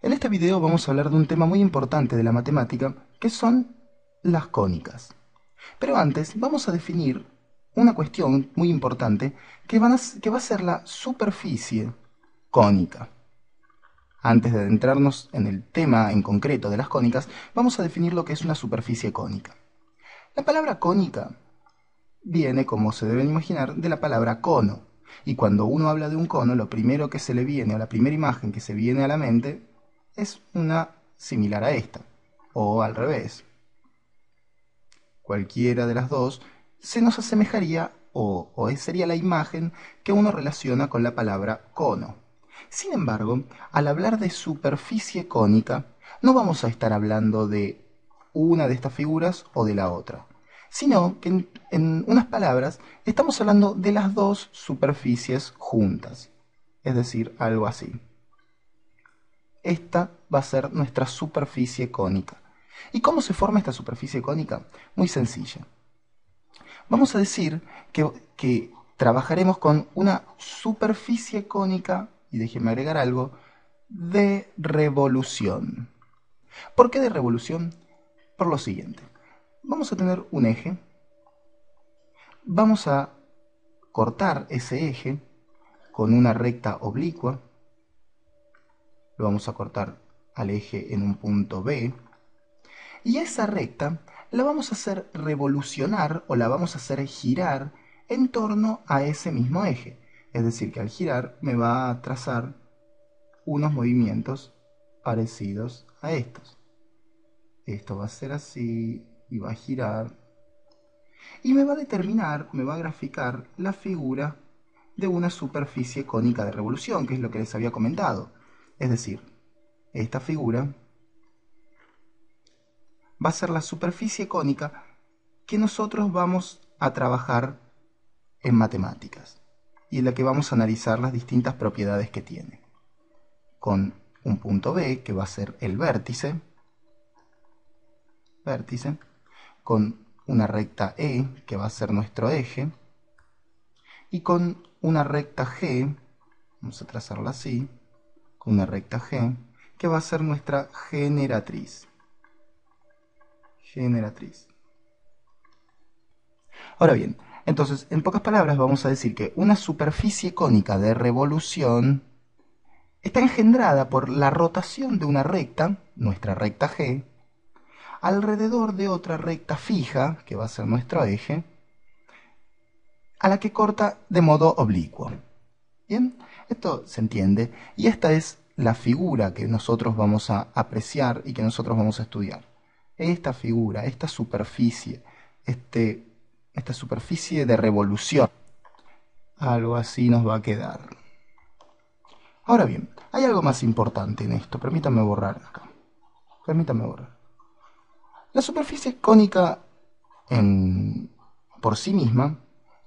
En este video vamos a hablar de un tema muy importante de la matemática, que son las cónicas. Pero antes vamos a definir una cuestión muy importante que va a ser la superficie cónica. Antes de adentrarnos en el tema en concreto de las cónicas, vamos a definir lo que es una superficie cónica. La palabra cónica viene, como se deben imaginar, de la palabra cono. Y cuando uno habla de un cono, lo primero que se le viene, o la primera imagen que se viene a la mente, es una similar a esta, o al revés. Cualquiera de las dos se nos asemejaría o sería la imagen que uno relaciona con la palabra cono. Sin embargo, al hablar de superficie cónica, no vamos a estar hablando de una de estas figuras o de la otra, sino que en unas palabras estamos hablando de las dos superficies juntas, es decir, algo así. Esta va a ser nuestra superficie cónica. ¿Y cómo se forma esta superficie cónica? Muy sencilla. Vamos a decir que trabajaremos con una superficie cónica, y déjenme agregar algo, de revolución. ¿Por qué de revolución? Por lo siguiente. Vamos a tener un eje. Vamos a cortar ese eje con una recta oblicua. Lo vamos a cortar al eje en un punto B. Y esa recta la vamos a hacer revolucionar o la vamos a hacer girar en torno a ese mismo eje. Es decir, que al girar me va a trazar unos movimientos parecidos a estos. Esto va a ser así y va a girar. Y me va a determinar, me va a graficar la figura de una superficie cónica de revolución, que es lo que les había comentado. Es decir, esta figura va a ser la superficie cónica que nosotros vamos a trabajar en matemáticas y en la que vamos a analizar las distintas propiedades que tiene. Con un punto B, que va a ser el vértice, con una recta E, que va a ser nuestro eje, y con una recta G, vamos a trazarla así, con una recta G, que va a ser nuestra generatriz. Ahora bien, entonces, en pocas palabras vamos a decir que una superficie cónica de revolución está engendrada por la rotación de una recta, nuestra recta G, alrededor de otra recta fija, que va a ser nuestro eje, a la que corta de modo oblicuo. Bien, esto se entiende y esta es la figura que nosotros vamos a apreciar y que nosotros vamos a estudiar. Esta figura, esta superficie, esta superficie de revolución, algo así nos va a quedar. Ahora bien, hay algo más importante en esto. Permítanme borrar acá. Permítanme borrar. La superficie cónica por sí misma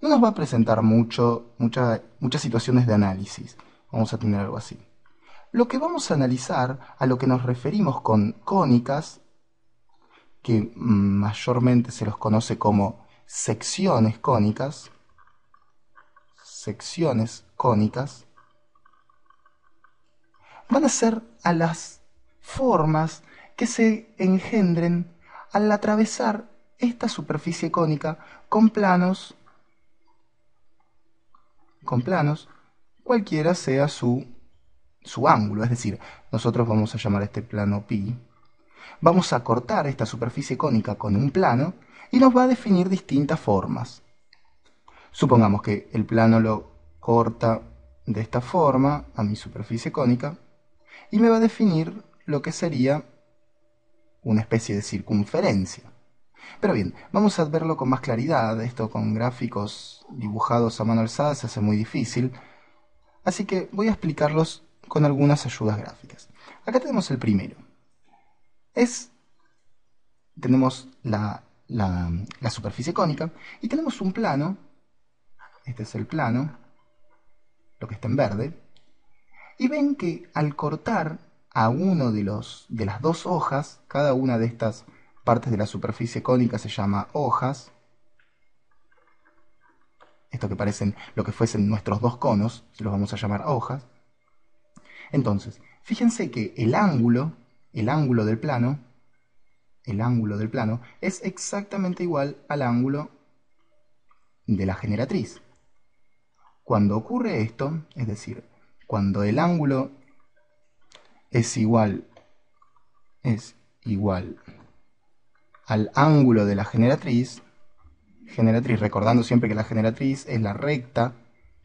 no nos va a presentar muchas situaciones de análisis. Vamos a tener algo así. Lo que vamos a analizar, a lo que nos referimos con cónicas, que mayormente se los conoce como secciones cónicas, van a ser a las formas que se engendren al atravesar esta superficie cónica con planos, cualquiera sea su ángulo. Es decir, nosotros vamos a llamar a este plano pi. Vamos a cortar esta superficie cónica con un plano y nos va a definir distintas formas. Supongamos que el plano lo corta de esta forma a mi superficie cónica y me va a definir lo que sería una especie de circunferencia. Pero bien, vamos a verlo con más claridad. Esto con gráficos dibujados a mano alzada se hace muy difícil, así que voy a explicarlos con algunas ayudas gráficas. Acá tenemos el primero. Tenemos la superficie cónica y tenemos un plano. Este es el plano, lo que está en verde. Y ven que al cortar a uno de las dos hojas, cada una de estas partes de la superficie cónica se llama hojas. Esto que parecen lo que fuesen nuestros dos conos, se los vamos a llamar hojas. Entonces, fíjense que el ángulo del plano, es exactamente igual al ángulo de la generatriz. Cuando ocurre esto, es decir, cuando el ángulo es igual al ángulo de la generatriz, recordando siempre que la generatriz es la recta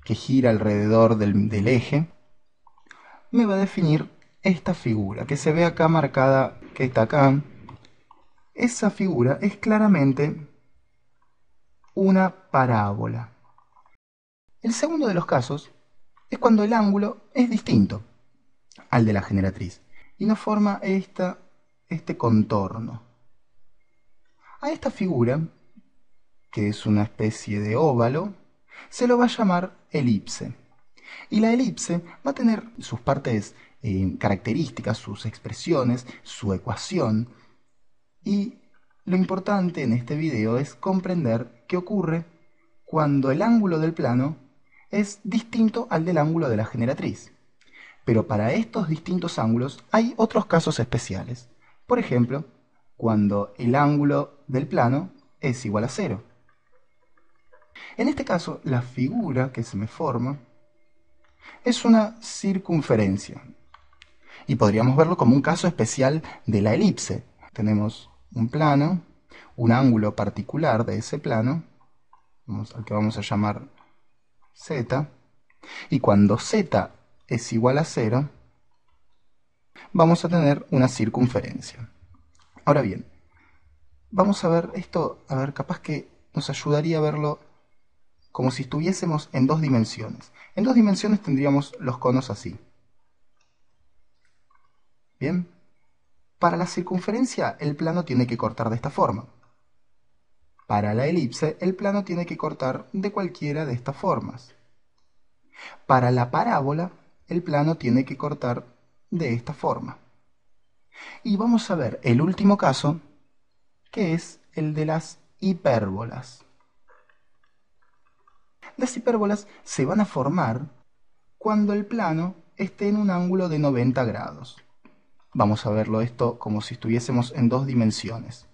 que gira alrededor del eje, me va a definir esta figura que se ve acá marcada, que está acá. Esa figura es claramente una parábola. El segundo de los casos es cuando el ángulo es distinto al de la generatriz y no forma este contorno. A esta figura, que es una especie de óvalo, se lo va a llamar elipse. Y la elipse va a tener sus partes características, sus expresiones, su ecuación. Y lo importante en este video es comprender qué ocurre cuando el ángulo del plano es distinto al del ángulo de la generatriz. Pero para estos distintos ángulos hay otros casos especiales. Por ejemplo, cuando el ángulo del plano es igual a 0. En este caso, la figura que se me forma es una circunferencia. Y podríamos verlo como un caso especial de la elipse. Tenemos un plano, un ángulo particular de ese plano, al que vamos a llamar z, y cuando z es igual a 0, vamos a tener una circunferencia. Ahora bien, vamos a ver esto, capaz que nos ayudaría a verlo como si estuviésemos en dos dimensiones. En dos dimensiones tendríamos los conos así. Bien, para la circunferencia el plano tiene que cortar de esta forma. Para la elipse el plano tiene que cortar de cualquiera de estas formas. Para la parábola el plano tiene que cortar de esta forma. Y vamos a ver el último caso, que es el de las hipérbolas. Las hipérbolas se van a formar cuando el plano esté en un ángulo de 90 grados. Vamos a verlo esto como si estuviésemos en dos dimensiones.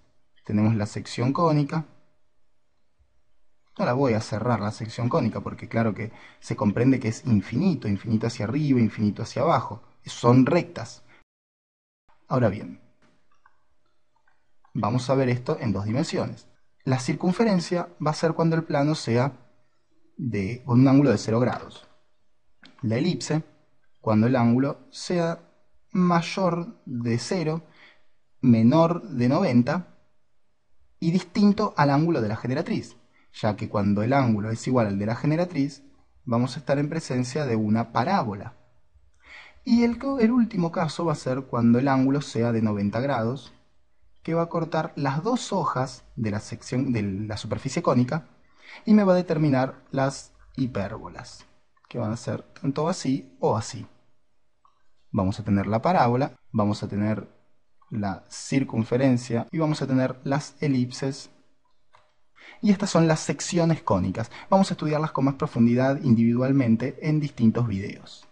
Tenemos la sección cónica. No la voy a cerrar la sección cónica porque claro que se comprende que es infinito, infinito hacia arriba, infinito hacia abajo. Son rectas. Ahora bien, vamos a ver esto en dos dimensiones. La circunferencia va a ser cuando el plano sea con un ángulo de 0 grados. La elipse, cuando el ángulo sea mayor de 0, menor de 90 y distinto al ángulo de la generatriz, ya que cuando el ángulo es igual al de la generatriz, vamos a estar en presencia de una parábola. Y el último caso va a ser cuando el ángulo sea de 90 grados, que va a cortar las dos hojas de la sección de la superficie cónica y me va a determinar las hipérbolas, que van a ser tanto así o así. Vamos a tener la parábola, vamos a tener la circunferencia y vamos a tener las elipses. Y estas son las secciones cónicas. Vamos a estudiarlas con más profundidad individualmente en distintos videos.